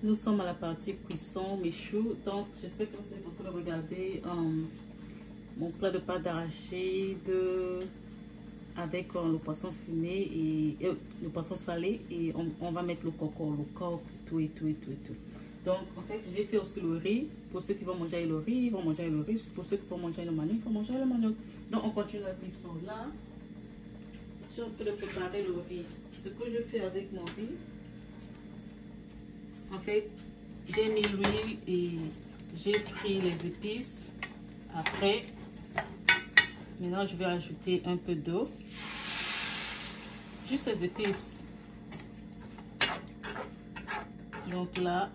Nous sommes à la partie cuisson, mes choux. Donc, j'espère que vous êtes en train de regarder mon plat de pâte d'arachide avec le poisson fumé et le poisson salé. Et on va mettre le coco, tout et tout. Donc, en fait, j'ai fait aussi le riz. Pour ceux qui vont manger le riz, ils vont manger le riz. Pour ceux qui vont manger le manioc, ils vont manger le manioc. Donc, on continue la cuisson là. Je suis en train de préparer le riz. Ce que je fais avec mon riz, en fait, j'ai mis l'huile et j'ai frit les épices. Après, maintenant je vais ajouter un peu d'eau. Juste les épices. Donc là,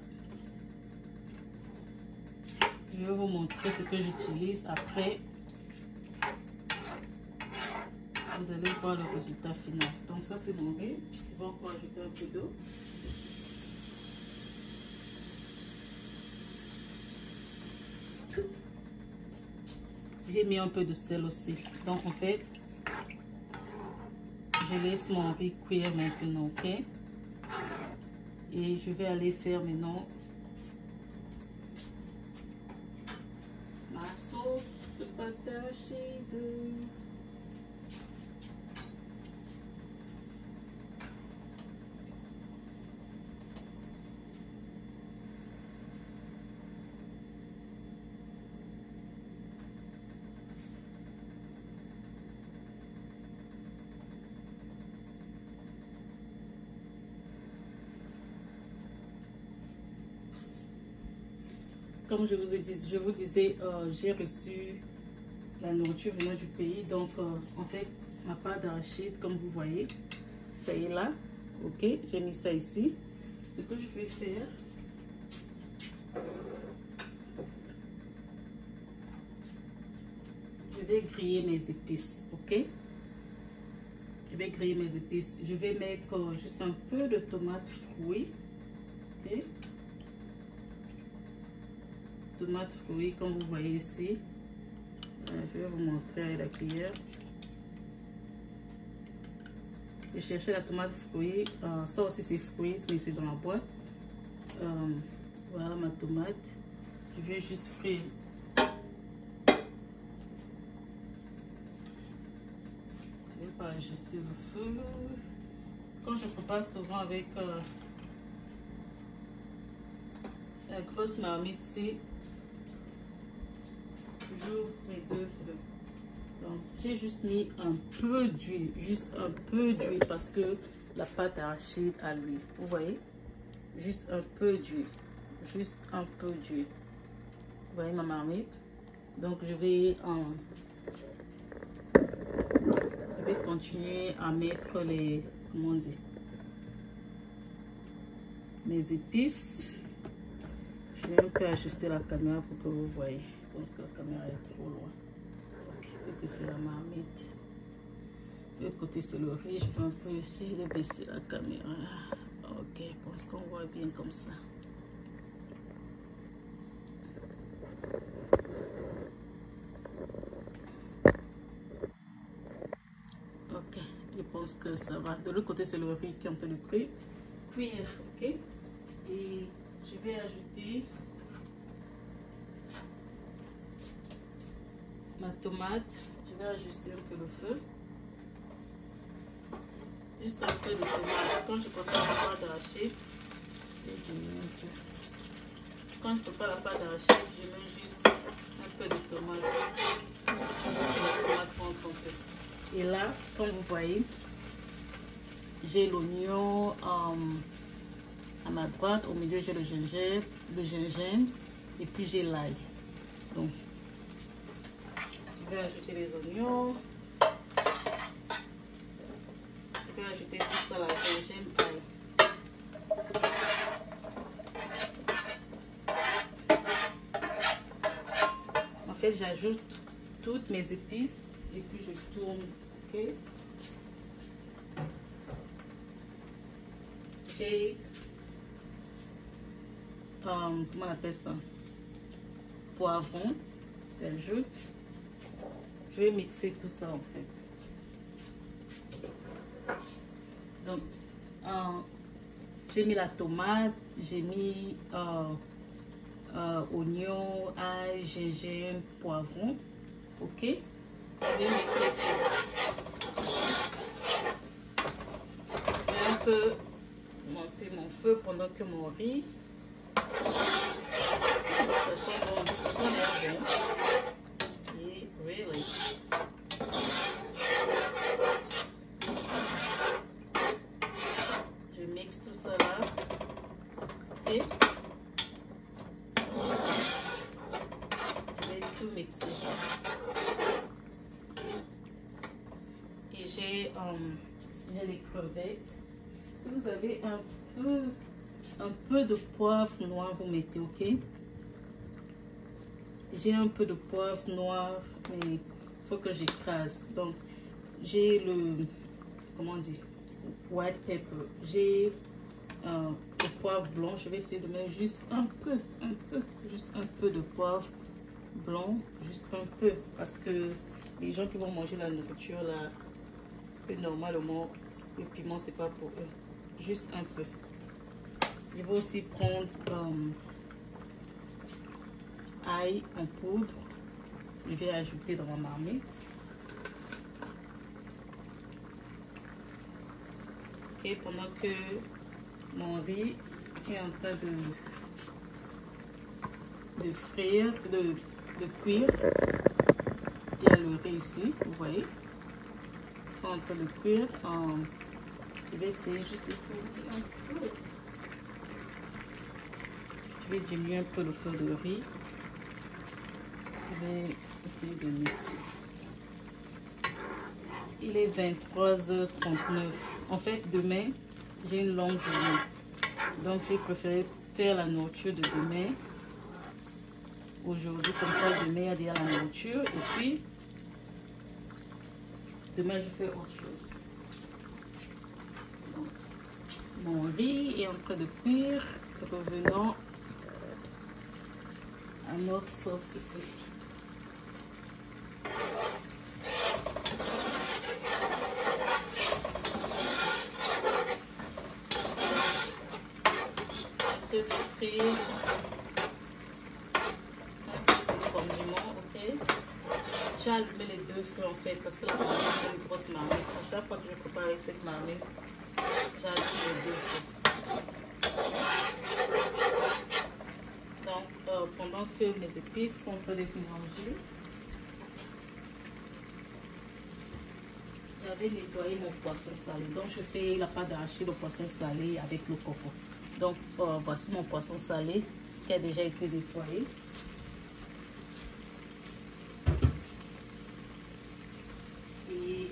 je vais vous montrer ce que j'utilise. Après, vous allez voir le résultat final. Donc ça c'est mon riz. Je vais encore ajouter un peu d'eau. J'ai mis un peu de sel aussi. Donc en fait, je laisse mon riz cuire maintenant, ok? Et je vais aller faire maintenant ma sauce de pâte d'arachide. Comme je vous disais, j'ai reçu la nourriture venant du pays. Donc, en fait, ma pâte d'arachide, comme vous voyez, ça est là. Ok, j'ai mis ça ici. Ce que je vais faire, je vais griller mes épices. Ok, je vais griller mes épices. Je vais mettre juste un peu de tomate fouet. Ok. Tomate fruits comme vous voyez ici. Je vais vous montrer avec la cuillère. J'ai cherché la tomate fruits. Ça aussi c'est fruits, mais c'est dans la boîte. Voilà ma tomate. Je vais juste frire. Je vais pas ajuster le feu. Quand je prépare souvent avec la grosse marmite ici, j'ouvre mes deux feux. Donc j'ai juste mis un peu d'huile, juste un peu d'huile parce que la pâte d'arachide a l'huile. Vous voyez, juste un peu d'huile, juste un peu d'huile. Vous voyez ma marmite. Donc je vais continuer à mettre les, comment on dit, mes épices. Je vais un peu ajuster la caméra pour que vous voyez. Je pense que la caméra est trop loin. Ok, puisque c'est la marmite. De l'autre côté, c'est le riz. Je vais un peu essayer de baisser la caméra. Ok, je pense qu'on voit bien comme ça. Ok, je pense que ça va. De l'autre côté, c'est le riz qui est en train de cuire. Ok. Et je vais ajouter ma tomate. Je vais ajuster un peu le feu. Juste un peu de tomate. Quand je prépare la pâte d'arachide, quand je prépare la pâte d'arachide, je mets juste un peu de tomate. La tomate rentre un peu. Et là, comme vous voyez, j'ai l'oignon à ma droite. Au milieu, j'ai le gingembre et puis j'ai l'ail. Donc, je vais ajouter les oignons. Je vais ajouter tout ça, la gingembre, ail. En fait, j'ajoute toutes mes épices et puis je tourne. Ok. J'ai comment on appelle ça, poivron. J'ajoute. Je vais mixer tout ça en fait. Donc j'ai mis la tomate, j'ai mis oignon, ail, gingembre, poivron. Ok, je vais un peu monter mon feu pendant que mon riz. Ça sent bon, ça sent bien. Et really. Je mixe tout ça là. Ok. Je vais tout mixer. Et j'ai les crevettes. Si vous avez un peu de poivre noir, vous mettez, ok. J'ai un peu de poivre noir, mais il faut que j'écrase. Donc, j'ai le, comment on dit, white pepper. J'ai le poivre blanc. Je vais essayer de mettre juste un peu de poivre blanc, juste un peu, parce que les gens qui vont manger la nourriture là, normalement, le piment c'est pas pour eux. Juste un peu. Je vais aussi prendre ail en poudre. Je vais ajouter dans ma marmite. Et pendant que mon riz est en train de frire, de cuire, il y a le riz ici, vous voyez. C'est en train de cuire. Je vais essayer juste de tourner un peu. Je vais diminuer un peu le feu de riz. Je vais essayer de mixer. Il est 23h39. En fait, demain, j'ai une longue journée. Donc, j'ai préféré faire la nourriture de demain. Aujourd'hui, comme ça, demain, il y a déjà la nourriture. Et puis, demain, je fais autre chose. Donc, mon riz est en train de cuire. Revenons à notre sauce ici. J'essaie de frire un peu sur le condiment, ok? J'ai allumé les deux feux en fait parce que la marmite c'est une grosse marmite. À chaque fois que je prépare avec cette marmite, j'allume les deux feux. Donc pendant que mes épices sont en train d'être mélangées, j'avais nettoyé mon poisson salé. Donc je fais la pâte d'arachide au poisson salé avec le coco. Donc voici mon poisson salé qui a déjà été nettoyé. Et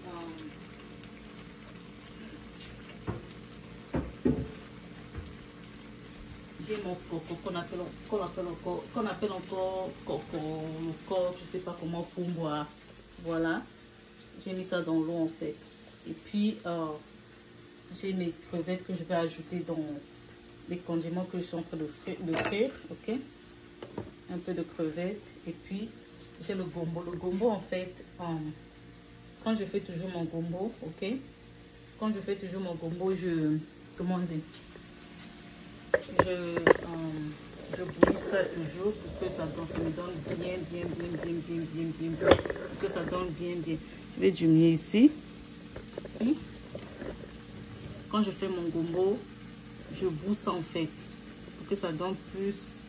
j'ai mon coco qu'on appelle encore coco, le corps, je sais pas comment, fumboire. Voilà, j'ai mis ça dans l'eau en fait. Et puis j'ai mes crevettes que je vais ajouter dans les condiments que je suis en train de faire, ok. Un peu de crevettes. Et puis j'ai le gombo. Le gombo en fait, quand je fais toujours mon gombo, ok. Quand je fais toujours mon gombo, comment dire, je bouillis ça toujours pour que ça me donne bien, pour que ça donne bien. Je vais diminuer ici. Et quand je fais mon gombo, je boue ça en fait pour que ça donne plus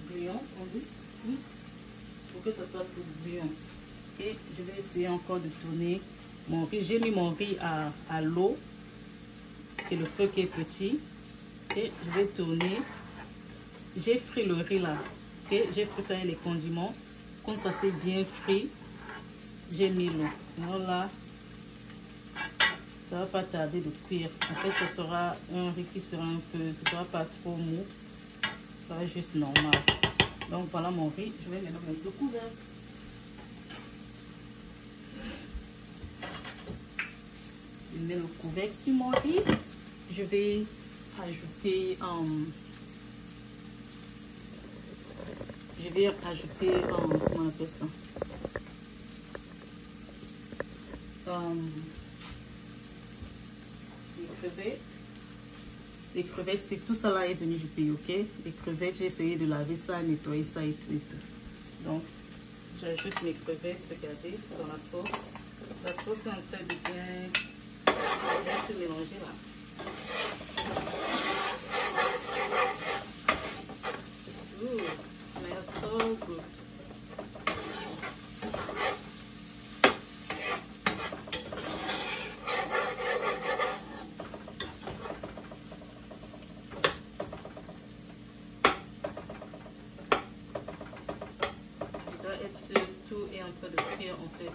bouillon, on dit, oui, pour que ça soit plus bouillon. Et je vais essayer encore de tourner mon riz. J'ai mis mon riz à l'eau et le feu qui est petit. Et je vais tourner. J'ai frit le riz là. Okay? J'ai frit ça avec les condiments. Quand ça s'est bien frit, j'ai mis l'eau. Voilà. Ça va pas tarder de cuire. En fait, ce sera un riz qui sera un peu, ce sera pas trop mou. Ça va juste normal. Donc voilà mon riz. Je vais maintenant mettre le couvercle. Je mets le couvercle sur mon riz. Je vais ajouter comment on appelle ça, les crevettes. les crevettes, c'est tout ça là est venu du pays, ok? Les crevettes, j'ai essayé de laver ça, nettoyer ça et tout et tout. Donc, j'ajoute mes crevettes, regardez, dans la sauce. La sauce est en train de bien se mélanger là. Ooh, smells so good. Tout est en train de cuire en fait.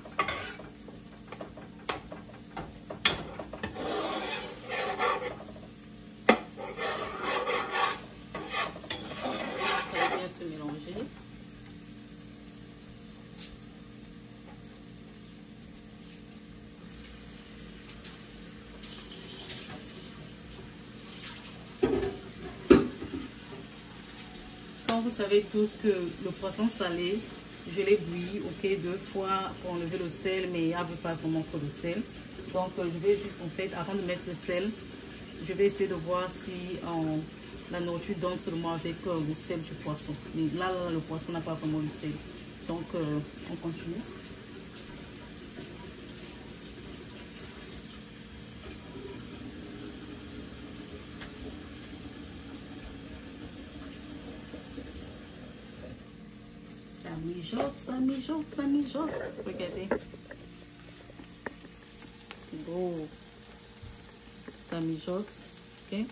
Ça va bien se mélanger. Quand vous savez tous que le poisson salé, je l'ai bouilli, ok, 2 fois pour enlever le sel, mais il n'y a pas vraiment trop de sel. Donc, je vais juste, en fait, avant de mettre le sel, je vais essayer de voir si la nourriture donne seulement avec le sel du poisson. Mais là, le poisson n'a pas vraiment le sel. Donc, on continue. Ça mijote. Regardez. C'est beau. Ça mijote. Ok.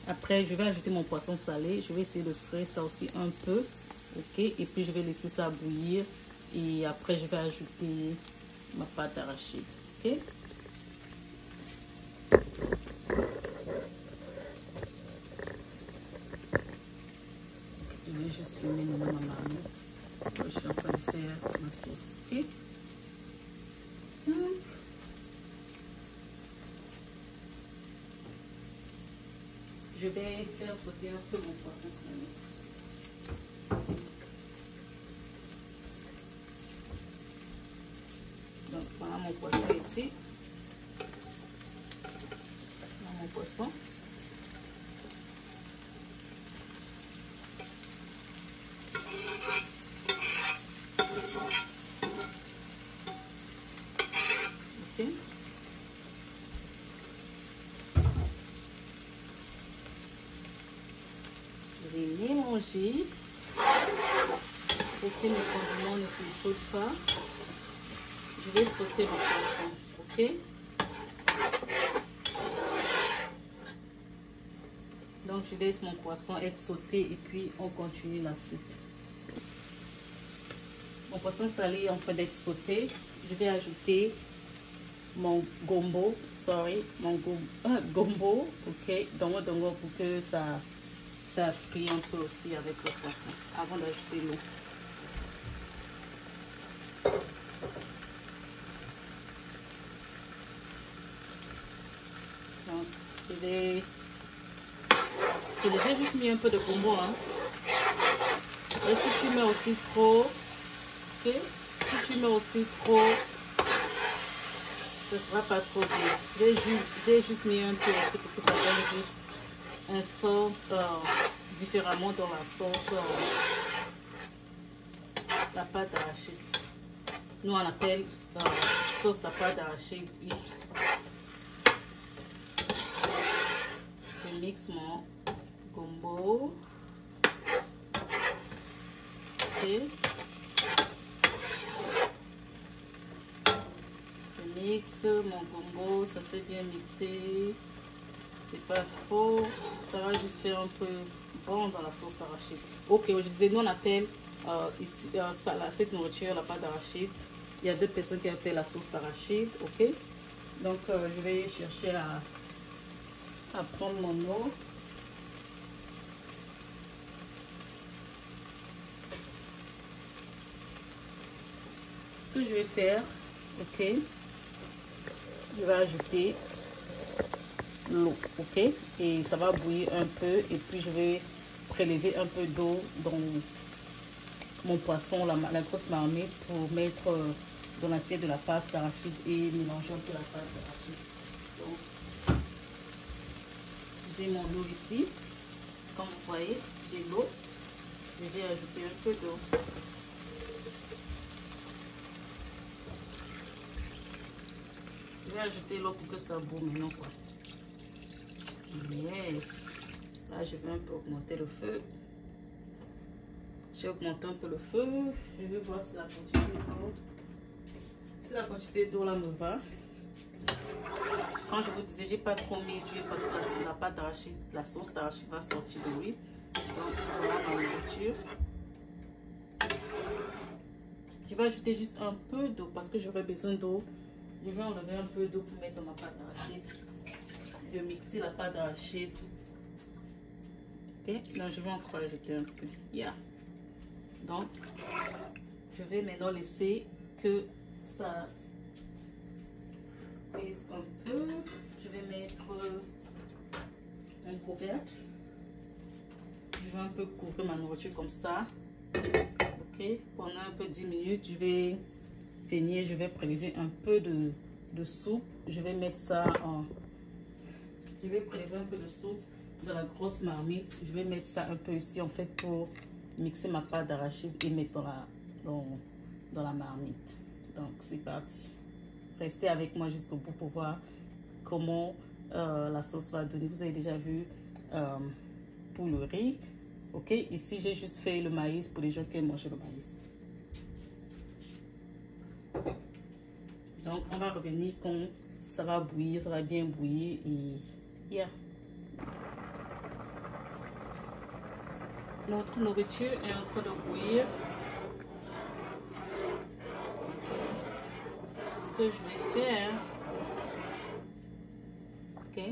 Après, je vais ajouter mon poisson salé. Je vais essayer de frire ça aussi un peu. Ok. Et puis, je vais laisser ça bouillir. Et après, je vais ajouter ma pâte d'arachide. Ok. Je vais juste filmer ma marmite. Je suis en train de faire ma sauce. Ok. Je vais faire sauter un peu mon poisson salé. Donc voilà mon poisson ici. Voilà mon poisson. Ok. Je vais mélanger pour que mes condiments ne se sautent pas. Je vais sauter mon poisson, ok? Donc je laisse mon poisson être sauté et puis on continue la suite. Mon poisson salé est en train d'être sauté. Je vais ajouter mon gombo, gombo, ok? Dongo pour que ça frie un peu aussi avec le poisson avant d'ajouter l'eau. Donc, j'ai juste mis un peu de gombo, hein. Et si tu mets aussi trop, ok? Si tu mets aussi trop, ce sera pas trop bien. J'ai juste mis un peu aussi pour que ça donne juste un sauce différemment dans la sauce, la pâte d'arachide. Nous on appelle sauce la pâte d'arachide. Je mixe mon gombo. Ok. Je mixe mon gombo, ça s'est bien mixé. C'est pas trop, ça va juste faire un peu bon dans la sauce d'arachide. Ok, je disais, nous on appelle ici, cette nourriture la pâte d'arachide. Il y a d'autres personnes qui appellent la sauce d'arachide, ok. Donc je vais chercher à prendre mon eau. Ce que je vais faire, ok, je vais ajouter l'eau, ok, et ça va bouillir un peu et puis je vais prélever un peu d'eau dans mon poisson, la grosse marmite pour mettre dans l'assiette de la pâte d'arachide et mélanger un peu la pâte d'arachide. Donc j'ai mon eau ici. Comme vous voyez, j'ai l'eau. Je vais ajouter un peu d'eau. Je vais ajouter l'eau pour que ça boue maintenant, quoi. Yes. Là, je vais un peu augmenter le feu. J'ai augmenté un peu le feu. Je vais voir si la quantité d'eau, là me va. Quand je vous disais, j'ai pas trop mis d'huile parce que la pâte d'arachide, la sauce d'arachide va sortir de l'huile. Donc voilà ma nourriture. Je vais ajouter juste un peu d'eau parce que j'aurai besoin d'eau. Je vais enlever un peu d'eau pour mettre dans ma pâte d'arachide. Je vais mixer la pâte d'arachide. Ok, donc je vais encore ajouter un peu. Yeah. Donc, je vais maintenant laisser que ça pèse un peu. Je vais mettre un couvercle. Je vais un peu couvrir ma nourriture comme ça. Ok, pendant un peu 10 minutes, je vais venir, je vais prélever un peu de soupe. Je vais mettre ça en... Je vais prélever un peu de soupe dans la grosse marmite. Je vais mettre ça un peu ici en fait pour mixer ma pâte d'arachide et mettre dans la marmite. Donc c'est parti. Restez avec moi jusqu'au bout pour voir comment la sauce va donner. Vous avez déjà vu pour le riz. Ok, ici j'ai juste fait le maïs pour les gens qui aiment manger le maïs. Donc on va revenir quand ça va bouillir, ça va bien bouillir et yeah. Notre nourriture est en train de bouillir. Ce que je vais faire, ok.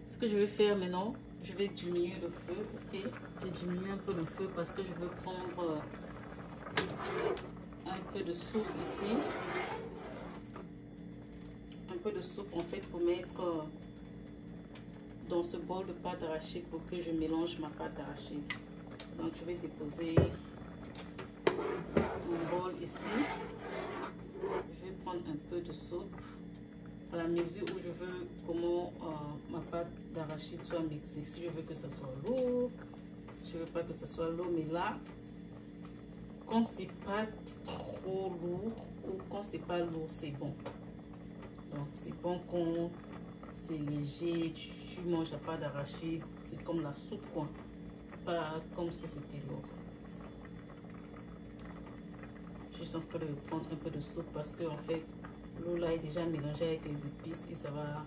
Ce que je vais faire maintenant, je vais diminuer le feu, ok. Je vais diminuer un peu le feu parce que je veux prendre un peu de soupe ici. Un peu de soupe en fait pour mettre dans ce bol de pâte d'arachide pour que je mélange ma pâte d'arachide. Donc je vais déposer mon bol ici. Je vais prendre un peu de soupe à la mesure où je veux comment ma pâte d'arachide soit mixée. Si je veux que ça soit lourd, je veux pas que ça soit lourd, mais là, quand c'est pas trop lourd ou quand c'est pas lourd, c'est bon. Donc c'est bon quand c'est léger, tu manges la pâte d'arachide, c'est comme la soupe quoi, pas comme si c'était lourd. Je suis en train de prendre un peu de soupe parce que en fait l'eau là est déjà mélangée avec les épices et ça va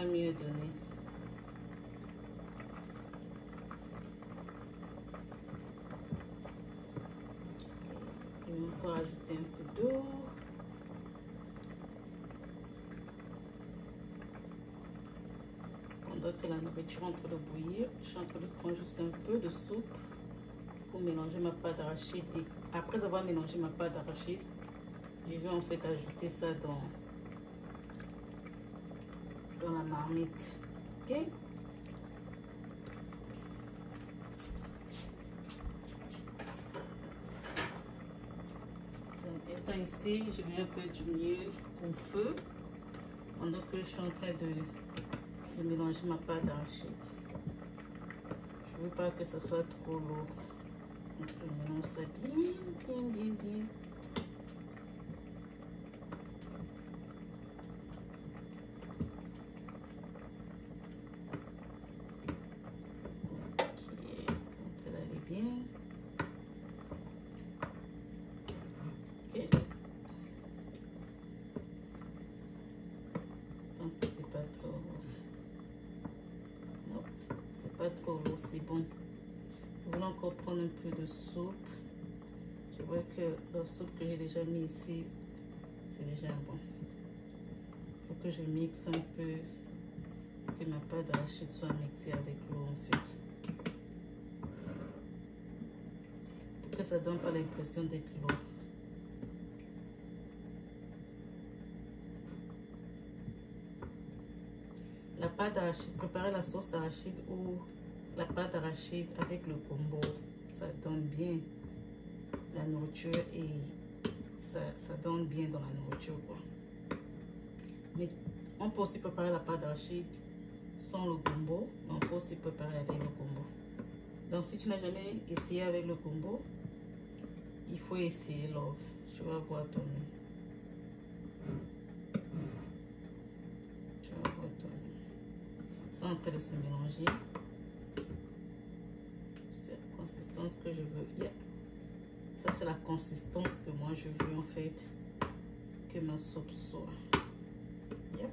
mieux donner. Je vais encore ajouter un peu d'eau. Pendant que la nourriture est en train de bouillir, je suis en train de prendre juste un peu de soupe pour mélanger ma pâte d'arachide. Et après avoir mélangé ma pâte d'arachide, je vais en fait ajouter ça dans la marmite. Ok? Donc, étant ici, je vais un peu diminuer au feu pendant que je suis en train de mélanger ma pâte d'arachide. Je ne veux pas que ça soit trop lourd. Donc, je mélange ça bien. Trop lourd, c'est bon. Je voulais encore prendre un peu de soupe. Je vois que la soupe que j'ai déjà mis ici, c'est déjà bon. Il faut que je mixe un peu, que ma pâte d'arachide soit mixée avec l'eau en fait. Pour que ça ne donne pas l'impression d'être lourd. La pâte d'arachide, préparer la sauce d'arachide ou la pâte d'arachide avec le gombo, ça donne bien la nourriture et ça donne bien dans la nourriture quoi. Mais on peut aussi préparer la pâte d'arachide sans le gombo, mais on peut aussi préparer avec le gombo. Donc si tu n'as jamais essayé avec le gombo, il faut essayer, love. Tu vas voir ton nez. Tu vas voir ton nez. C'est en train de se mélanger. C'est la consistance que je veux. Yeah. Ça, c'est la consistance que moi je veux en fait que ma soupe soit. Yep.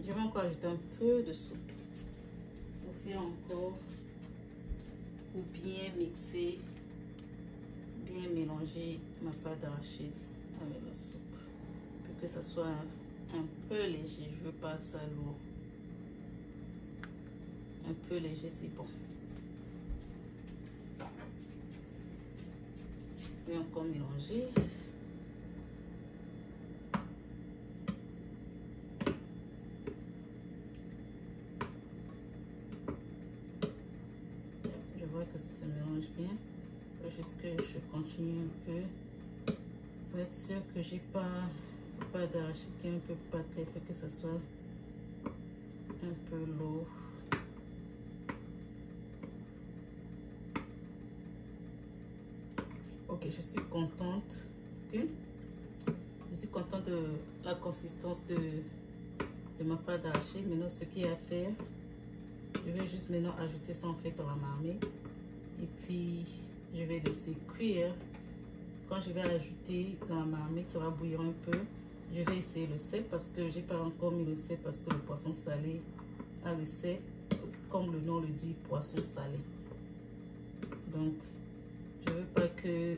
Je vais encore ajouter un peu de soupe pour faire encore, pour bien mixer, bien mélanger ma pâte d'arachide avec la soupe pour que ça soit un peu léger. Je veux pas ça lourd. Un peu léger, c'est bon. Je vais encore mélanger. Je vois que ça se mélange bien. Juste que je continue un peu pour être sûr que j'ai pas d'arachide qui est un peu pâté. Il faut que ça soit un peu lourd. Ok, je suis contente. Okay. Je suis contente de la consistance de ma pâte d'arachide. Maintenant, ce qu'il y a à faire, je vais juste maintenant ajouter ça en fait dans la marmite. Et puis, je vais laisser cuire. Quand je vais ajouter dans la marmite, ça va bouillir un peu. Je vais essayer le sel parce que j'ai pas encore mis le sel parce que le poisson salé a le sel, comme le nom le dit, poisson salé. Donc, je veux pas que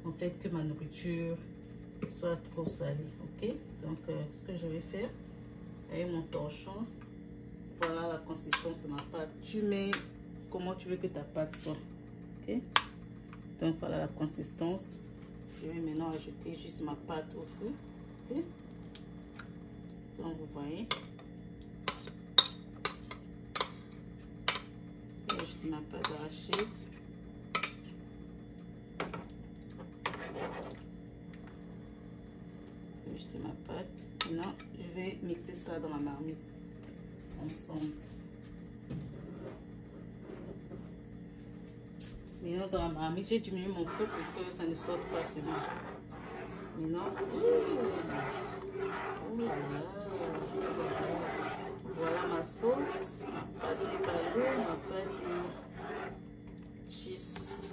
en fait que ma nourriture soit trop salée. Ok, donc ce que je vais faire avec mon torchon, voilà la consistance de ma pâte. Tu mets comment tu veux que ta pâte soit. Ok, donc voilà la consistance. Je vais maintenant ajouter juste ma pâte au feu. Okay. Donc vous voyez, je vais ajouter ma pâte d'arachide. Ajouter ma pâte. Maintenant, je vais mixer ça dans la marmite ensemble. Maintenant, dans la marmite, j'ai diminué mon feu pour que ça ne sorte pas seulement. Maintenant, voilà ma sauce, ma pâte de balo, ma pâte de cheese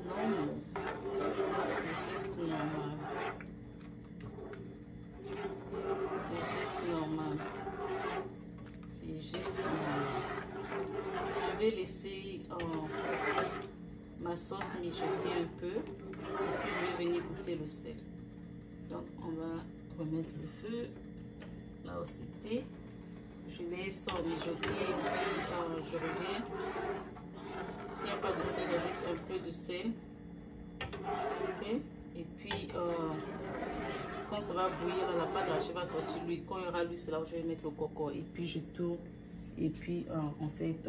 normal. C'est juste normal. C'est juste normal. Je vais laisser ma sauce mijoter un peu. Et puis je vais venir goûter le sel. Donc on va remettre le feu là où c'était. Je laisse mijoter et puis je reviens. S'il n'y a pas de sel, j'ajoute un peu de sel. Ok. Et puis quand ça va bouillir, la pâte d'arachide va sortir l'huile. Quand il y aura l'huile, c'est là où je vais mettre le coco. Et puis je tourne. Et puis en fait,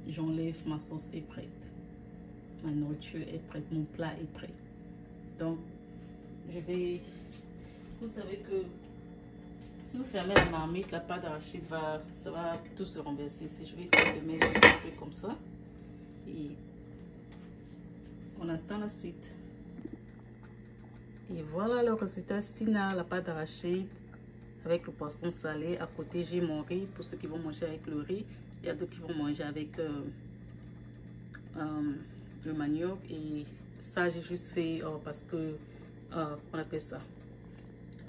j'enlève, ma sauce est prête. Ma nourriture est prête, mon plat est prêt. Donc, je vais... Vous savez que si vous fermez la marmite, la pâte d'arachide ça va tout se renverser. Si je vais essayer de mettre un peu comme ça. Et on attend la suite. Et voilà le résultat final, la pâte d'arachide avec le poisson salé. À côté, j'ai mon riz pour ceux qui vont manger avec le riz. Il y a d'autres qui vont manger avec le manioc. Et ça, j'ai juste fait parce que, on appelle ça,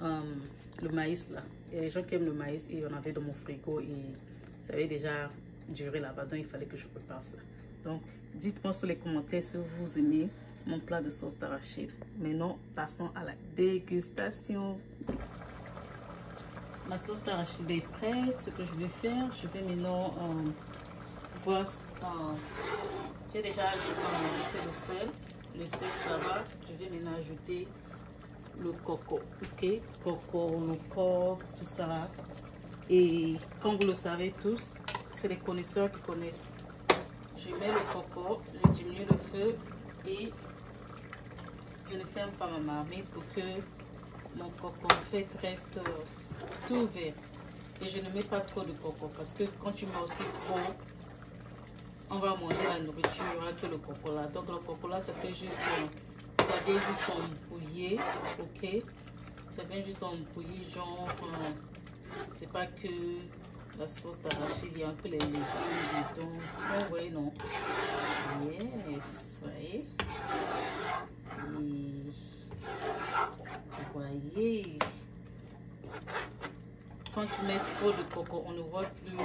le maïs là. Il y a des gens qui aiment le maïs et on avait dans mon frigo et ça avait déjà duré là-bas. Donc, il fallait que je prépare ça. Donc, dites-moi sur les commentaires si vous aimez mon plat de sauce d'arachide. Maintenant, passons à la dégustation. Ma sauce d'arachide est prête. Ce que je vais faire, je vais maintenant voir. J'ai déjà ajouté le sel. Le sel, ça va. Je vais maintenant ajouter le coco. Ok, coco, le corps, tout ça. Et comme vous le savez tous, c'est les connaisseurs qui connaissent. Je mets le coco, je diminue le feu et je ne ferme pas ma marmite pour que mon coco en fait reste tout vert. Et je ne mets pas trop de coco parce que quand tu mets aussi trop, on va manger la nourriture, il n'y aura que le coco là. Donc le coco là, ça fait juste, ça vient juste embrouiller, ok? Ça vient juste embrouiller, genre, c'est pas que la sauce d'arachide, il y a un peu les légumes dedans. Oh ouais, non. Yes, voyez. Et vous voyez. Quand tu mets trop de coco, on ne voit plus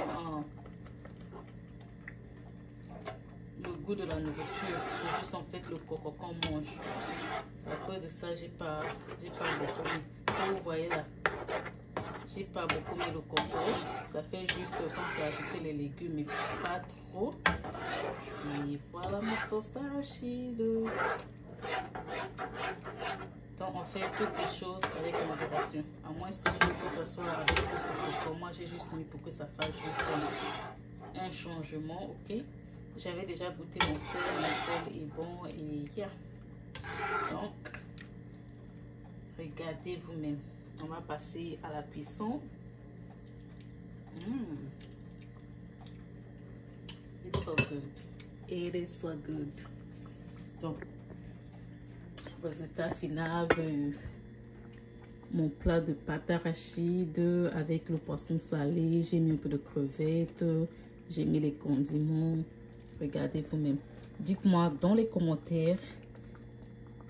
le goût de la nourriture. C'est juste en fait le coco qu'on mange. C'est à cause de ça, j'ai pas beaucoup mis. Comme vous voyez là, j'ai pas beaucoup mis le coco. Ça fait juste comme ça ajouter les légumes, mais pas trop. Et voilà ma sauce d'arachide. Donc on fait toutes les choses avec modération. À moins que tu veux que ça soit avec plus de coco. Moi j'ai juste mis pour que ça fasse juste un changement, ok? J'avais déjà goûté mon sel est bon et yeah. Donc regardez vous-même. On va passer à la cuisson. It's so good. It is so good. Donc résultat final de mon plat de pâte arachide avec le poisson salé. J'ai mis un peu de crevettes, j'ai mis les condiments. Regardez vous-même. Dites-moi dans les commentaires,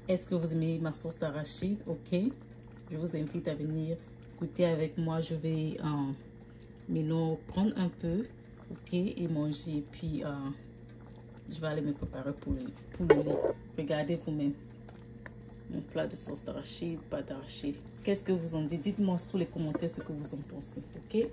est-ce que vous aimez ma sauce d'arachide? Ok, je vous invite à venir goûter avec moi. Je vais maintenant prendre un peu, ok, et manger. Et puis je vais aller me préparer pour le lit. Regardez vous-même mon plat de sauce d'arachide, pâte d'arachide. Qu'est-ce que vous en dites? Dites-moi sous les commentaires ce que vous en pensez, ok?